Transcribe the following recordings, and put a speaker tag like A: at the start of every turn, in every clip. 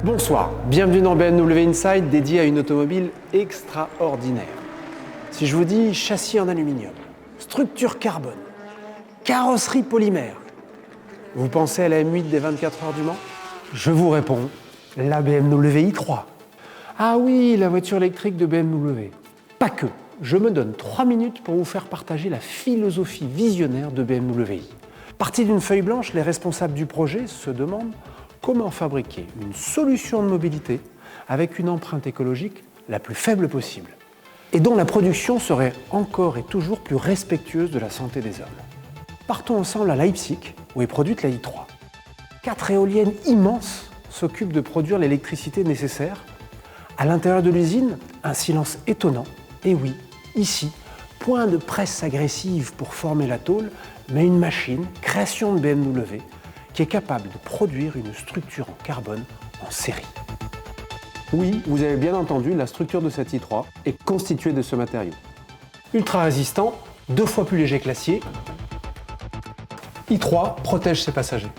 A: Bonsoir, bienvenue dans BMW Inside dédié à une automobile extraordinaire. Si je vous dis châssis en aluminium, structure carbone, carrosserie polymère, vous pensez à la M8 des 24 heures du Mans? Je vous réponds, la BMW i3. Ah oui, la voiture électrique de BMW. Pas que, je me donne 3 minutes pour vous faire partager la philosophie visionnaire de BMW i. Partis d'une feuille blanche, les responsables du projet se demandent comment fabriquer une solution de mobilité avec une empreinte écologique la plus faible possible et dont la production serait encore et toujours plus respectueuse de la santé des hommes. Partons ensemble à Leipzig, où est produite la i3. 4 éoliennes immenses s'occupent de produire l'électricité nécessaire. À l'intérieur de l'usine, un silence étonnant. Et oui, ici, point de presse agressive pour former la tôle, mais une machine, création de BMW, qui est capable de produire une structure en carbone en série. Oui, vous avez bien entendu, la structure de cette i3 est constituée de ce matériau. Ultra résistant, 2 fois plus léger que l'acier, i3 protège ses passagers.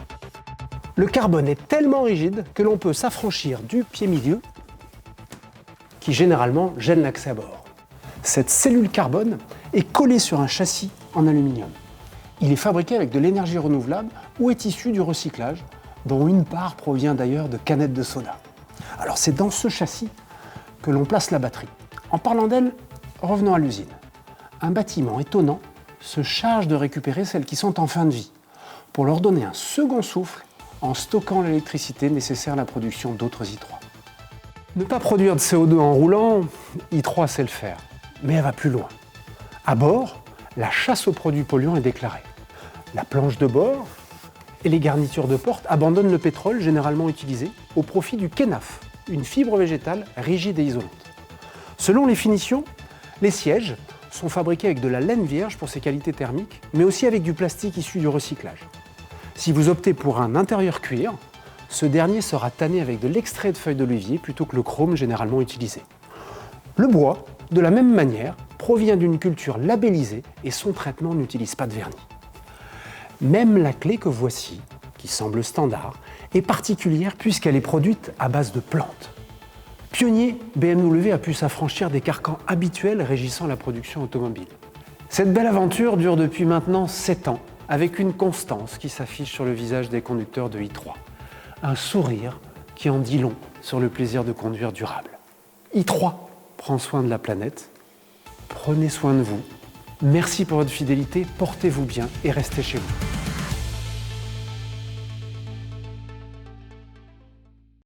A: Le carbone est tellement rigide que l'on peut s'affranchir du pied milieu, qui généralement gêne l'accès à bord. Cette cellule carbone est collée sur un châssis en aluminium. Il est fabriqué avec de l'énergie renouvelable ou est issu du recyclage, dont une part provient d'ailleurs de canettes de soda. Alors c'est dans ce châssis que l'on place la batterie. En parlant d'elle, revenons à l'usine. Un bâtiment étonnant se charge de récupérer celles qui sont en fin de vie, pour leur donner un second souffle en stockant l'électricité nécessaire à la production d'autres i3. Ne pas produire de CO2 en roulant, i3 sait le faire, mais elle va plus loin. À bord, la chasse aux produits polluants est déclarée. La planche de bord et les garnitures de porte abandonnent le pétrole généralement utilisé au profit du kénaf, une fibre végétale rigide et isolante. Selon les finitions, les sièges sont fabriqués avec de la laine vierge pour ses qualités thermiques, mais aussi avec du plastique issu du recyclage. Si vous optez pour un intérieur cuir, ce dernier sera tanné avec de l'extrait de feuilles d'olivier plutôt que le chrome généralement utilisé. Le bois, de la même manière, provient d'une culture labellisée et son traitement n'utilise pas de vernis. Même la clé que voici, qui semble standard, est particulière puisqu'elle est produite à base de plantes. Pionnier, BMW a pu s'affranchir des carcans habituels régissant la production automobile. Cette belle aventure dure depuis maintenant 7 ans, avec une constance qui s'affiche sur le visage des conducteurs de i3. Un sourire qui en dit long sur le plaisir de conduire durable. i3 prend soin de la planète. Prenez soin de vous. Merci pour votre fidélité, portez-vous bien et restez chez vous.